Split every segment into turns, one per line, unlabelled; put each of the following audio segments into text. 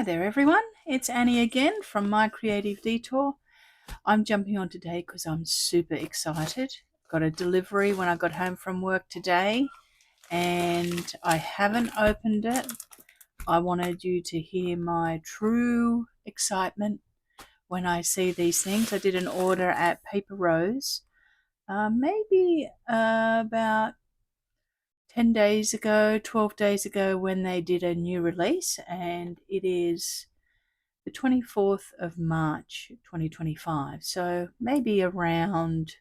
Hi there everyone, it's Annie again from My Creative Detour. I'm jumping on today because I'm super excited. Got a delivery when I got home from work today and I haven't opened it. I wanted you to hear my true excitement when I see these things. I did an order at Paper Rose maybe about 10 days ago, 12 days ago when they did a new release, and it is the 24th of March 2025, so maybe around,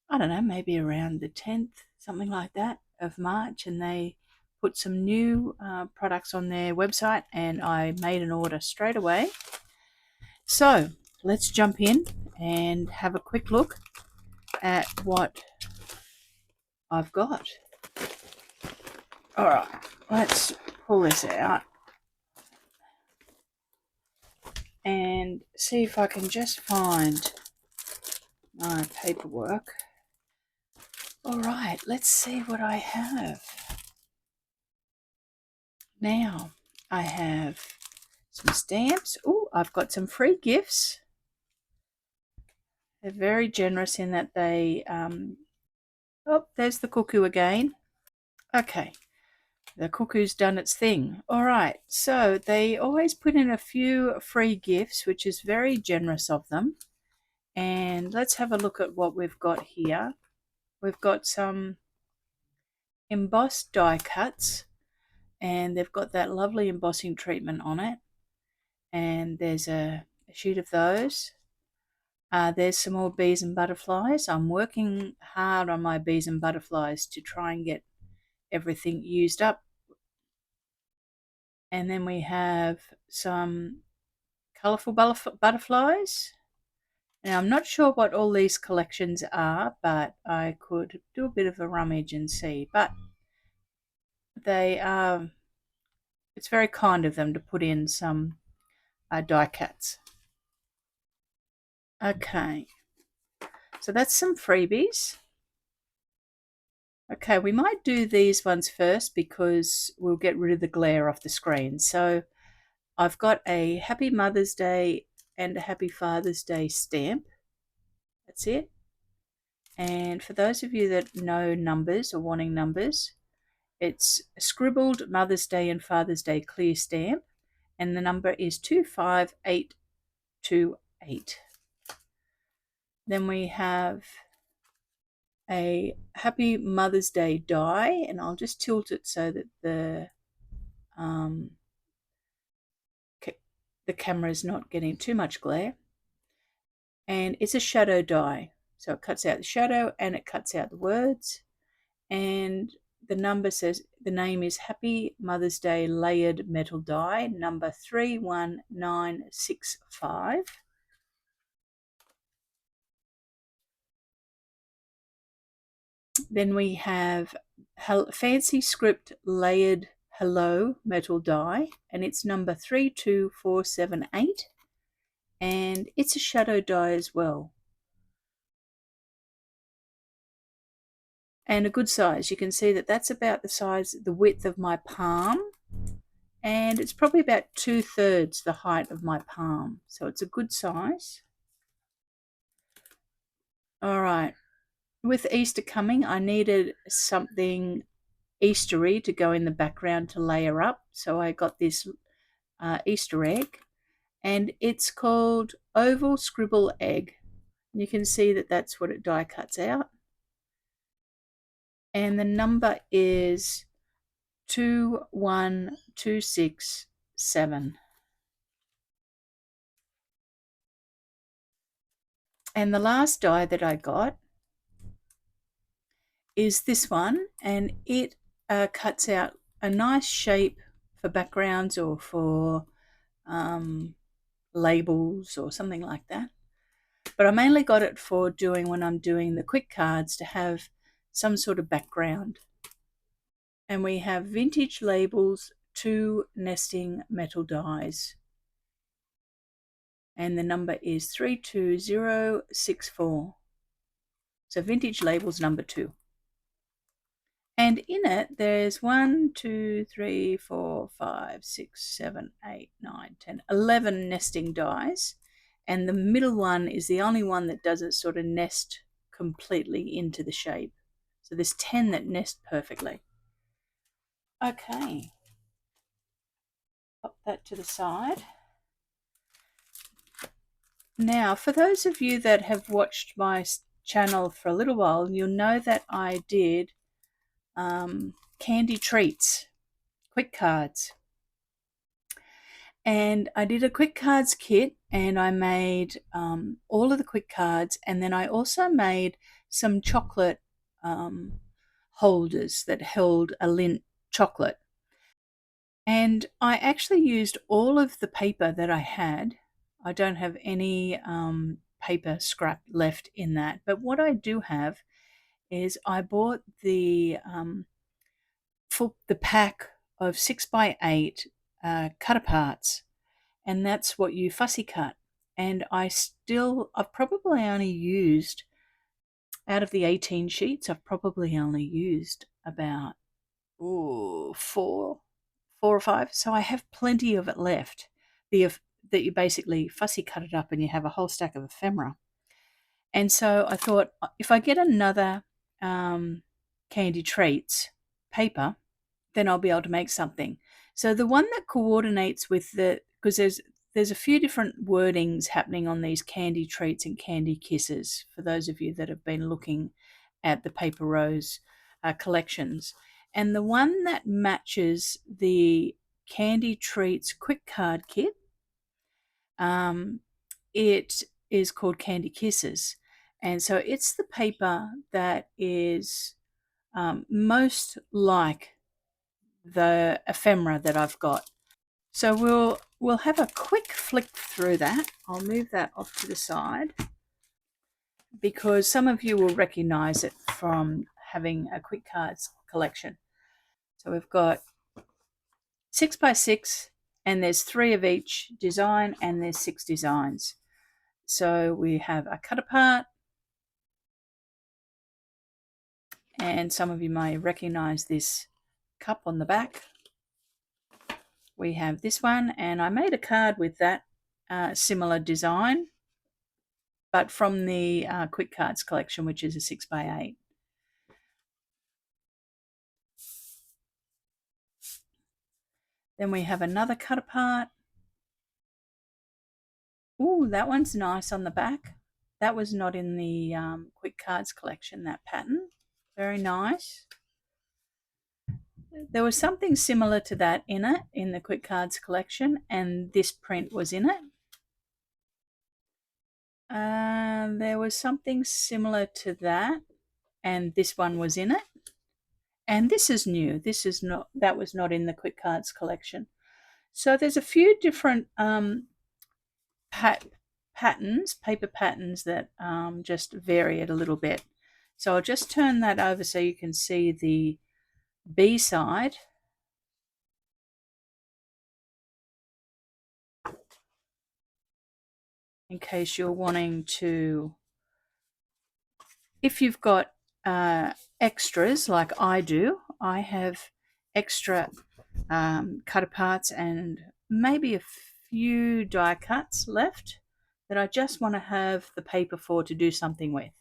I don't know, maybe around the 10th, something like that, of March, and they put some new products on their website and I made an order straight away. So let's jump in and have a quick look at what I've got. Alright, let's pull this out and see if I can just find my paperwork. Alright, let's see what I have. Now, I have some stamps. Oh, I've got some free gifts. They're very generous in that they, oh, there's the cuckoo again. Okay, the cuckoo's done its thing. Alright, so they always put in a few free gifts, which is very generous of them. And let's have a look at what we've got here. We've got some embossed die cuts, and they've got that lovely embossing treatment on it. And there's a sheet of those. There's some more bees and butterflies. I'm working hard on my bees and butterflies to try and get everything used up. And then we have some colourful butterflies. Now, I'm not sure what all these collections are, but I could do a bit of a rummage and see. But they are, it's very kind of them to put in some die cuts. Okay, so that's some freebies. Okay, we might do these ones first because we'll get rid of the glare off the screen. So I've got a Happy Mother's Day and a Happy Father's Day stamp. That's it. And for those of you that know numbers or wanting numbers, it's a scribbled Mother's Day and Father's Day clear stamp, and the number is 25828. Then we have a Happy Mother's Day die, and I'll just tilt it so that the camera is not getting too much glare. And it's a shadow die, so it cuts out the shadow and it cuts out the words. And the number says, the name is Happy Mother's Day Layered Metal Die, number 31965. Then we have Fancy Script Layered Hello Metal Die, and it's number 32478, and it's a shadow die as well. And a good size. You can see that that's about the size, the width of my palm, and it's probably about 2/3 the height of my palm, so it's a good size. All right, with Easter coming, I needed something Eastery to go in the background to layer up, so I got this Easter egg, and it's called Oval Scribble Egg. You can see that that's what it die cuts out, and the number is 21267. And the last die that I got is this one, and it cuts out a nice shape for backgrounds or for labels or something like that. But I mainly got it for doing when I'm doing the quick cards, to have some sort of background. And we have Vintage Labels 2 nesting metal dies, and the number is 32064. So Vintage Labels number 2. And in it, there's 1, 2, 3, 4, 5, 6, 7, 8, 9, 10, 11 nesting dies. And the middle one is the only one that doesn't sort of nest completely into the shape. So there's 10 that nest perfectly. Okay, pop that to the side. Now, for those of you that have watched my channel for a little while, you'll know that I did candy treats, quick cards. And I did a quick cards kit, and I made all of the quick cards, and then I also made some chocolate holders that held a Lindt chocolate. And I actually used all of the paper that I had. I don't have any paper scrap left in that. But what I do have is I bought the pack of 6x8 cut aparts, and that's what you fussy cut. And I've probably only used, out of the 18 sheets, I've probably only used about four or five. So I have plenty of it left. That you basically fussy cut it up and you have a whole stack of ephemera. And so I thought, if I get another candy treats paper, then I'll be able to make something. So the one that coordinates with because there's a few different wordings happening on these candy treats and candy kisses, for those of you that have been looking at the Paper Rose collections. And the one that matches the candy treats quick card kit, it is called Candy Kisses. And so it's the paper that is most like the ephemera that I've got. So we'll have a quick flick through that. I'll move that off to the side because some of you will recognize it from having a quick cards collection. So we've got 6x6, and there's 3 of each design, and there's 6 designs. So we have a cut apart, and some of you may recognize this cup on the back. We have this one, and I made a card with that similar design, but from the quick cards collection, which is a 6x8. Then we have another cut apart. Ooh, that one's nice on the back. That was not in the quick cards collection, that pattern. Very nice. There was something similar to that in it, in the quick cards collection, and this print was in it. There was something similar to that, and this one was in it. And this is new. That was not in the quick cards collection. So there's a few different patterns, paper patterns that just vary it a little bit. So I'll just turn that over so you can see the B side. In case you're wanting to, if you've got extras like I do, I have extra cut aparts and maybe a few die cuts left that I just want to have the paper for to do something with.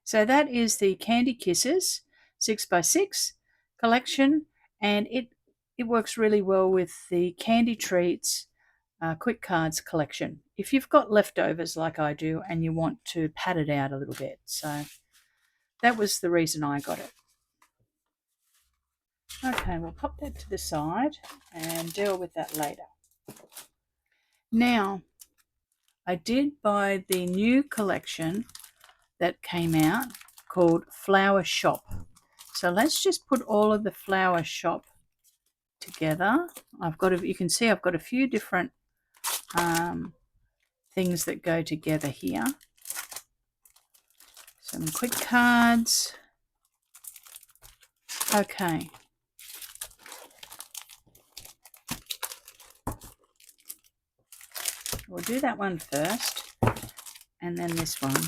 So that is the Candy Kisses 6x6 collection, and it works really well with the Candy Treats quick cards collection if you've got leftovers like I do and you want to pad it out a little bit. So that was the reason I got it. Okay, we'll pop that to the side and deal with that later. Now, I did buy the new collection that came out called Flower Shoppe. So let's just put all of the Flower Shoppe together. You can see I've got a few different things that go together here. Some quick cards. Okay. We'll do that one first, and then this one.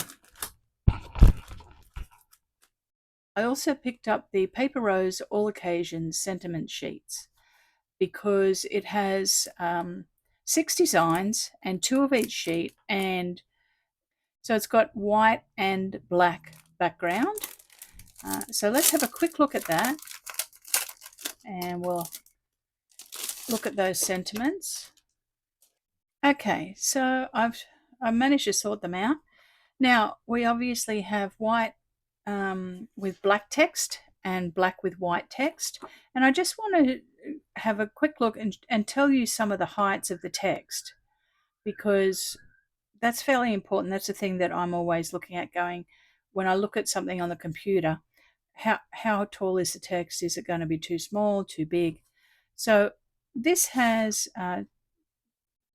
I also picked up the Paper Rose All Occasions sentiment sheets because it has 6 designs and 2 of each sheet, and so it's got white and black background. So let's have a quick look at that, and we'll look at those sentiments. Okay, so I've managed to sort them out. Now we obviously have white with black text and black with white text, and I just want to have a quick look and tell you some of the heights of the text, because that's fairly important. That's the thing that I'm always looking at, going when I look at something on the computer, how tall is the text? Is it going to be too small, too big? So this has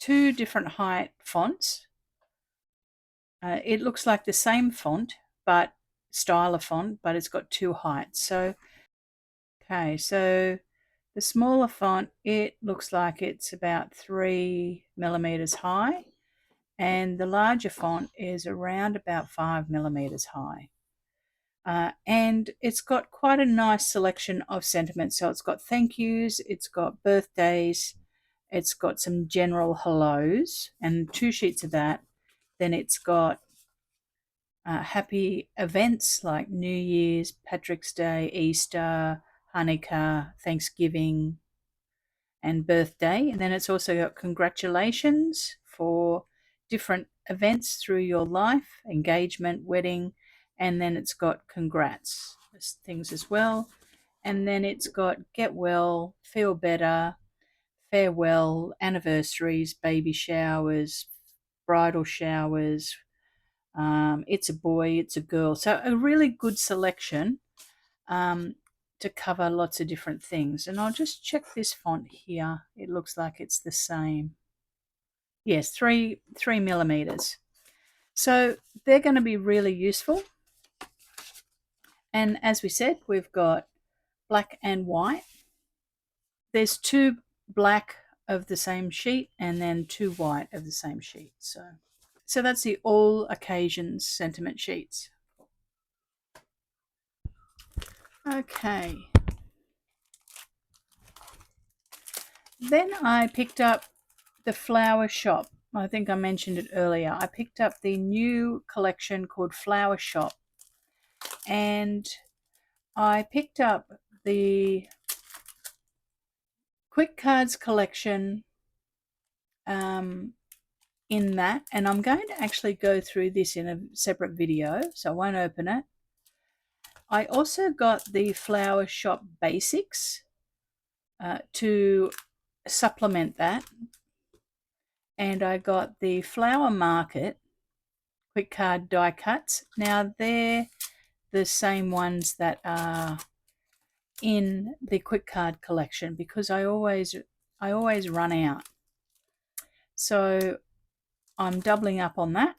2 different height fonts. It looks like the same font, but style of font, but it's got 2 heights. So, okay, so the smaller font, it looks like it's about 3 millimeters high, and the larger font is around about 5 millimeters high. And it's got quite a nice selection of sentiments. So it's got thank yous, it's got birthdays, it's got some general hellos, and 2 sheets of that. Then it's got happy events like New Year's, Patrick's Day, Easter, Hanukkah, Thanksgiving, and birthday. And then it's also got congratulations for different events through your life, engagement, wedding, and then it's got congrats things as well. And then it's got get well, feel better, farewell, anniversaries, baby showers, bridal showers, it's a boy, it's a girl. So a really good selection to cover lots of different things. And I'll just check this font here. It looks like it's the same. Yes, 3 millimeters. So they're going to be really useful. And as we said, we've got black and white. There's 2 black of the same sheet and then 2 white of the same sheet. So that's the all occasions sentiment sheets. Okay. Then I picked up the Flower Shop. I think I mentioned it earlier. I picked up the new collection called Flower Shop, and I picked up the Quick Cards collection in that, and I'm going to actually go through this in a separate video, so I won't open it. I also got the Flower Shop Basics to supplement that, and I got the Flower Market Quick Card die cuts. Now they're the same ones that are in the Quick Card collection because I always run out. So I'm doubling up on that.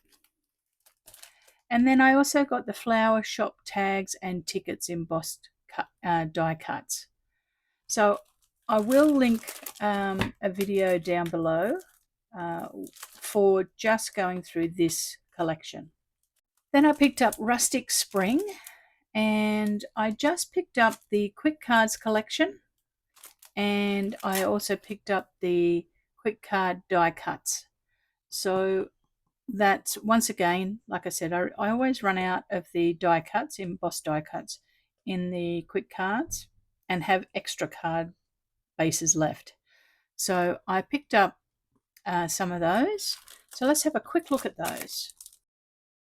And then I also got the Flower Shop tags and tickets embossed die cuts. So I will link a video down below for just going through this collection. Then I picked up Rustic Spring, and I just picked up the Quick Cards collection, and I also picked up the Quick Card die cuts. So that's, once again, like I said, I always run out of the die cuts, embossed die cuts in the Quick Cards and have extra card bases left. So I picked up some of those. So let's have a quick look at those.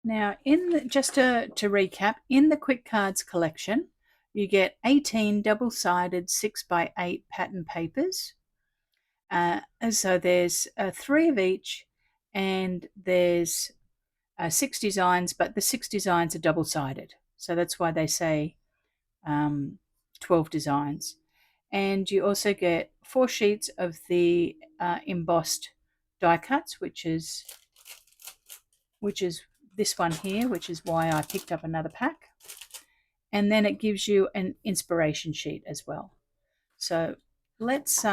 Now, just to recap, in the Quick Cards collection, you get 18 double-sided 6x8 pattern papers. So there's 3 of each, and there's 6 designs, but the 6 designs are double-sided. So that's why they say 12 designs. And you also get 4 sheets of the embossed die cuts, which is this one here, which is why I picked up another pack. And then it gives you an inspiration sheet as well. So let's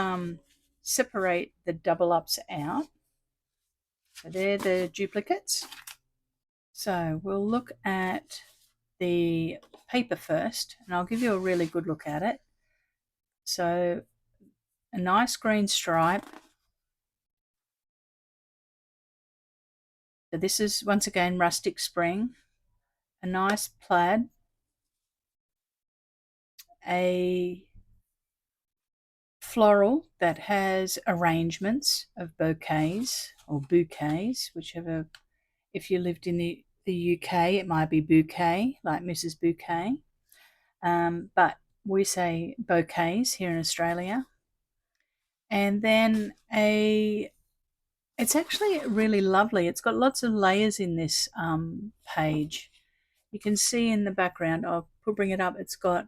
separate the double ups out. So they're the duplicates. So we'll look at the paper first, and I'll give you a really good look at it. So a nice green stripe. So this is once again Rustic Spring, a nice plaid, a floral that has arrangements of bouquets or bouquets, whichever. If you lived in the UK, it might be bouquet, like Mrs. Bouquet. But we say bouquets here in Australia. And then it's actually really lovely. It's got lots of layers in this page. You can see in the background, I'll bring it up, it's got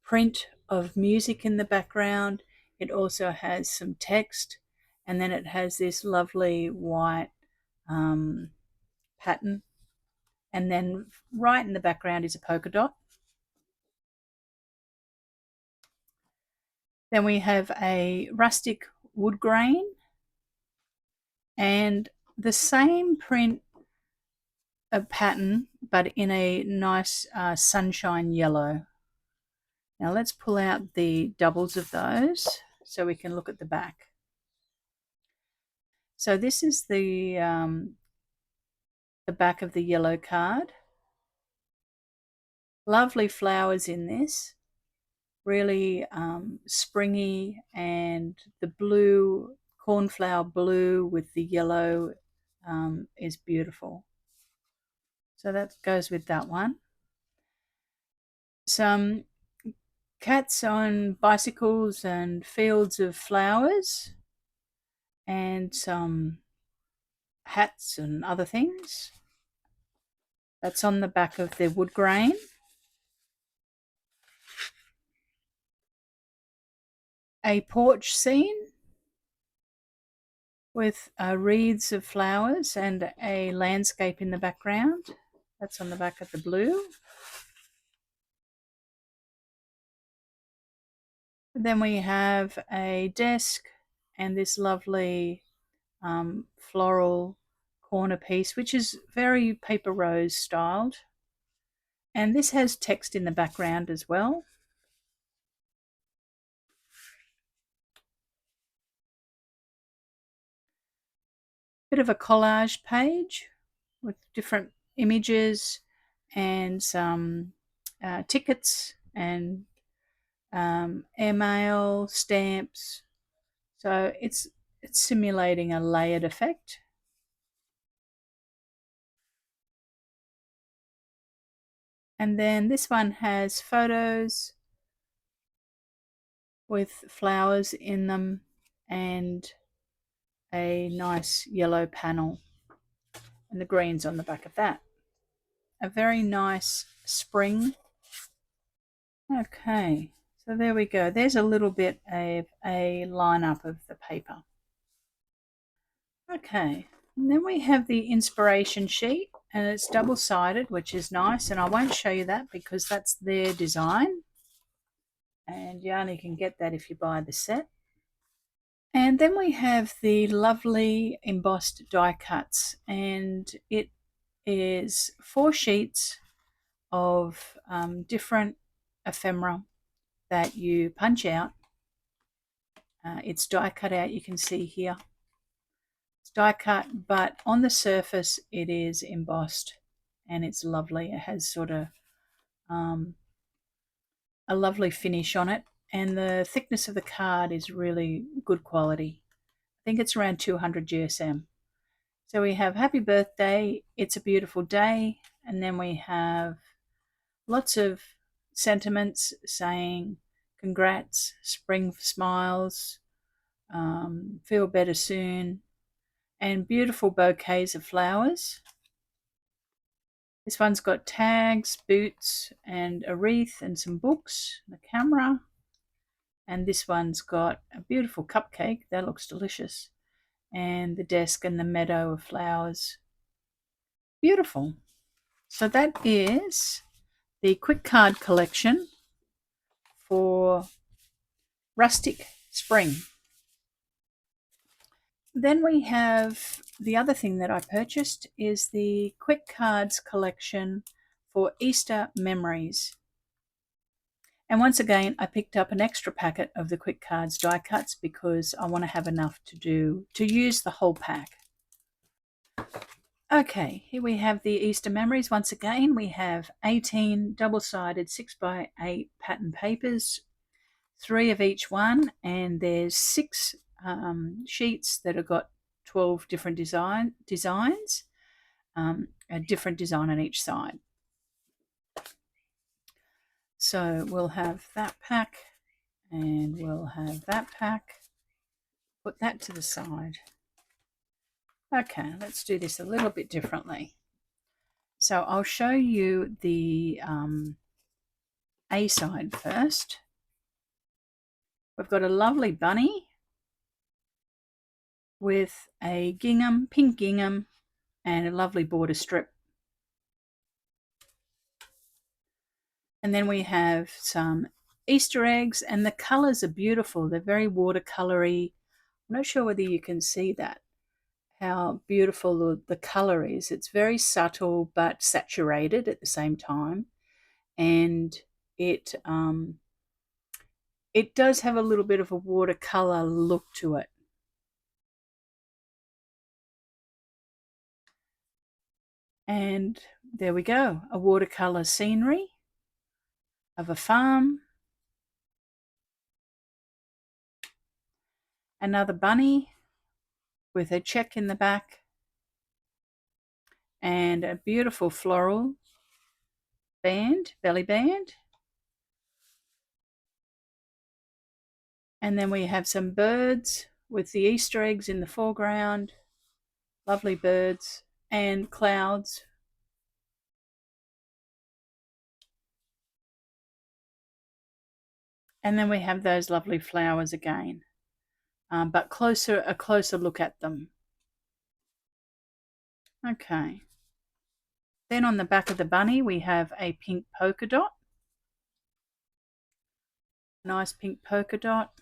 print of music in the background. It also has some text, and then it has this lovely white pattern, and then right in the background is a polka dot. Then we have a rustic wood grain and the same print pattern but in a nice sunshine yellow. Now let's pull out the doubles of those so we can look at the back. So this is the back of the yellow card. Lovely flowers in this, really springy, and the blue, cornflower blue with the yellow is beautiful. So that goes with that one. Some cats on bicycles and fields of flowers, and some hats and other things. That's on the back of the wood grain. A porch scene with wreaths of flowers and a landscape in the background. That's on the back of the blue. Then we have a desk and this lovely floral corner piece, which is very paper rose styled. And this has text in the background as well. Bit of a collage page with different images and some tickets and airmail, stamps. So it's simulating a layered effect. And then this one has photos with flowers in them and a nice yellow panel, and the green's on the back of that. A very nice spring. Okay, so there we go. There's a little bit of a lineup of the paper. Okay, and then we have the inspiration sheet, and it's double-sided, which is nice, and I won't show you that because that's their design, and you only can get that if you buy the set. And then we have the lovely embossed die cuts, and it is 4 sheets of different ephemera that you punch out. It's die cut out, you can see here. It's die cut, but on the surface it is embossed, and it's lovely. It has sort of a lovely finish on it, and the thickness of the card is really good quality. I think it's around 200 GSM. So we have happy birthday, it's a beautiful day, and then we have lots of sentiments saying congrats, spring smiles, feel better soon, and beautiful bouquets of flowers. This one's got tags, boots, and a wreath, and some books, and a camera. And this one's got a beautiful cupcake, that looks delicious, and the desk and the meadow of flowers. Beautiful. So that is the quick card collection for Rustic Spring. Then we have the other thing that I purchased is the quick cards collection for Easter memories. And once again, I picked up an extra packet of the Quick Cards die cuts because I want to have enough to use the whole pack. Okay, here we have the Easter memories. Once again, we have 18 double-sided 6x8 pattern papers, 3 of each one, and there's 6 sheets that have got 12 different designs, a different design on each side. So we'll have that pack, and we'll have that pack. Put that to the side. Okay, let's do this a little bit differently. So I'll show you the A side first. We've got a lovely bunny with a gingham, pink gingham, and a lovely border strip. And then we have some Easter eggs, and the colours are beautiful. They're very watercolory. I'm not sure whether you can see that, how beautiful the colour is. It's very subtle but saturated at the same time. And it does have a little bit of a watercolour look to it. And there we go, a watercolour scenery of a farm. Another bunny with a check in the back. And a beautiful floral band, belly band. And then we have some birds with the Easter eggs in the foreground. Lovely birds and clouds. And then we have those lovely flowers again, but a closer look at them. Okay. Then on the back of the bunny we have a pink polka dot. Nice pink polka dot.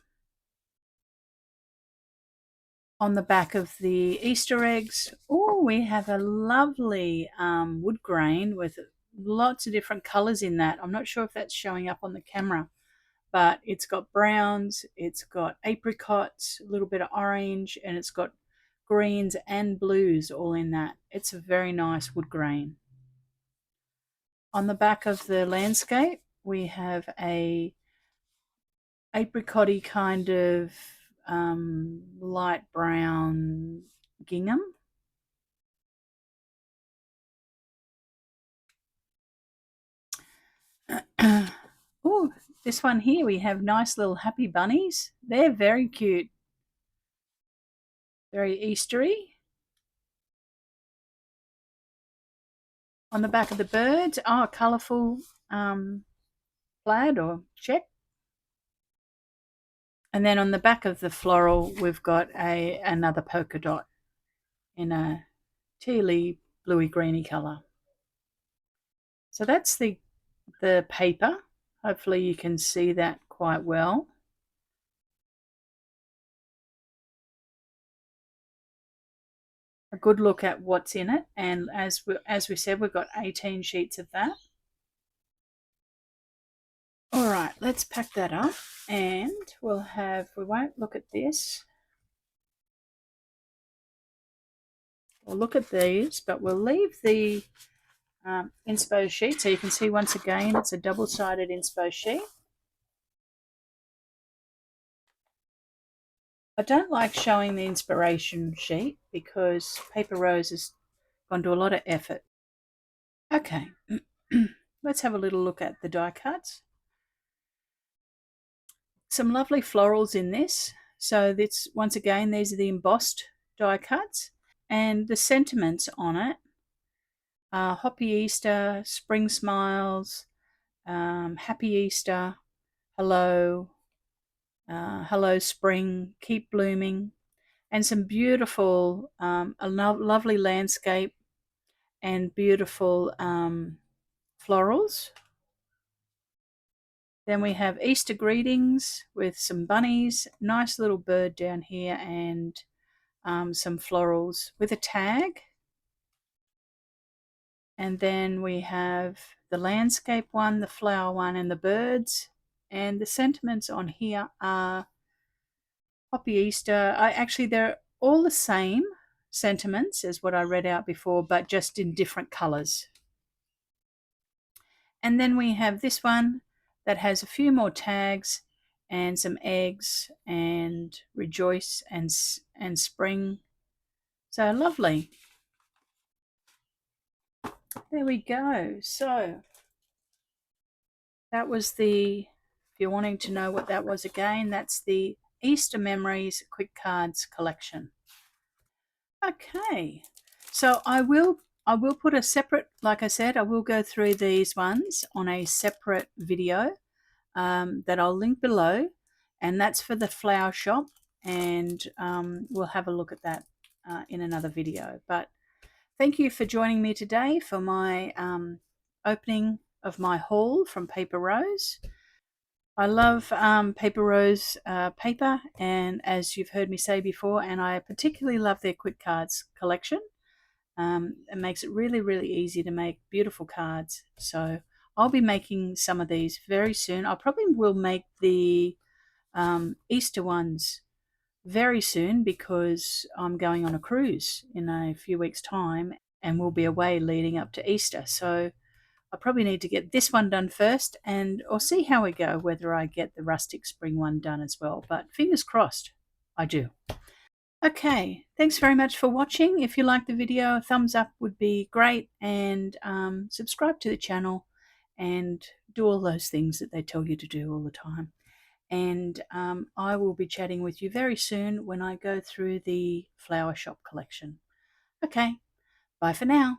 On the back of the Easter eggs, oh, we have a lovely wood grain with lots of different colours in that. I'm not sure if that's showing up on the camera, but it's got browns, it's got apricots, a little bit of orange, and it's got greens and blues all in that. It's a very nice wood grain. On the back of the landscape, we have a apricot-y kind of light brown gingham. Oh, this one here, we have nice little happy bunnies. They're very cute. Very Eastery. On the back of the birds, a colourful plaid or check. And then on the back of the floral, we've got another polka dot in a tealy, bluey, greeny colour. So that's the paper. Hopefully you can see that quite well. A good look at what's in it, and as we said, we've got 18 sheets of that. All right, let's pack that up, and we won't look at this. We'll look at these, but we'll leave the inspo sheet so you can see once again it's a double-sided inspo sheet. I don't like showing the inspiration sheet because Paper Rose has gone to a lot of effort. Okay, let's have a little look at the die cuts. Some lovely florals in this. So this, once again, these are the embossed die cuts, and the sentiments on it are Happy Easter, Spring Smiles, Happy Easter, Hello, Hello Spring, Keep Blooming, and some beautiful, a lovely landscape and beautiful florals. Then we have Easter greetings with some bunnies, nice little bird down here, and some florals with a tag. And then we have the landscape one, the flower one, and the birds. And the sentiments on here are Happy Easter. They're all the same sentiments as what I read out before, but just in different colours. And then we have this one that has a few more tags and some eggs and rejoice and spring. So lovely. There we go. So that was if you're wanting to know what that was again, that's the Easter Memories Quick Cards collection. Okay, so I will put a separate, like I said, I will go through these ones on a separate video that I'll link below, and that's for the flower shop, and we'll have a look at that in another video. But thank you for joining me today for my opening of my haul from Paper Rose. I love Paper Rose paper, and as you've heard me say before, and I particularly love their quick cards collection. It makes it really, really easy to make beautiful cards. So I'll be making some of these very soon. I probably will make the Easter ones very soon because I'm going on a cruise in a few weeks' time and we'll be away leading up to Easter. So I probably need to get this one done first, and I'll see how we go, whether I get the Rustic Spring one done as well. But fingers crossed, I do. Okay, thanks very much for watching. If you liked the video, a thumbs up would be great, and subscribe to the channel and do all those things that they tell you to do all the time. And I will be chatting with you very soon when I go through the flower shop collection. Okay, bye for now.